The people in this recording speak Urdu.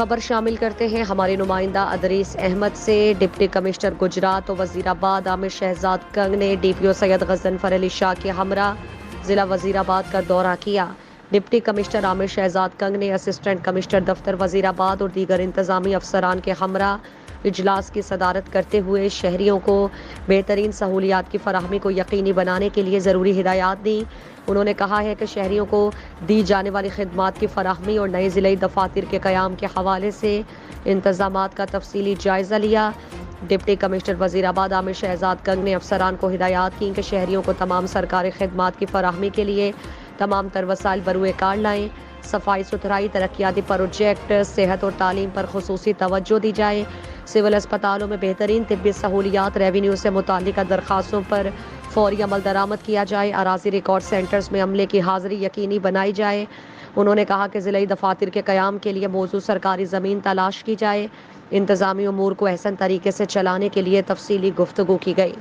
خبر شامل کرتے ہیں ہمارے نمائندہ ادریس احمد سے۔ ڈپٹی کمشنر گجرات و وزیر آباد عامر شہزاد کنگ نے ڈی پی او سید غضنفر علی شاہ کے ہمراہ ضلع وزیر آباد کا دورہ کیا۔ ڈپٹی کمشنر عامر شہزاد کنگ نے اسسٹنٹ کمشنر دفتر وزیر آباد اور دیگر انتظامی افسران کے ہمراہ اجلاس کی صدارت کرتے ہوئے شہریوں کو بہترین سہولیات کی فراہمی کو یقینی بنانے کے لیے ضروری ہدایات دیں۔ انہوں نے کہا ہے کہ شہریوں کو دی جانے والی خدمات کی فراہمی اور نئے ضلعی دفاتر کے قیام کے حوالے سے انتظامات کا تفصیلی جائزہ لیا۔ ڈپٹی کمشنر وزیر آباد عامر شہزاد کنگ نے افسران کو ہدایات کی کہ شہریوں کو تمام سرکاری خدمات کی فراہمی کے لیے تمام تر وسائل بروئے کار لائیں۔ صفائی ستھرائی، ترقیاتی پروجیکٹ، صحت اور تعلیم پر خصوصی توجہ دی جائے۔ سول اسپتالوں میں بہترین طبی سہولیات، ریونیو سے متعلقہ درخواستوں پر فوری عمل درآمد کیا جائے۔ اراضی ریکارڈ سینٹرز میں عملے کی حاضری یقینی بنائی جائے۔ انہوں نے کہا کہ ضلعی دفاتر کے قیام کے لیے موزوں سرکاری زمین تلاش کی جائے۔ انتظامی امور کو احسن طریقے سے چلانے کے لیے تفصیلی گفتگو کی گئی۔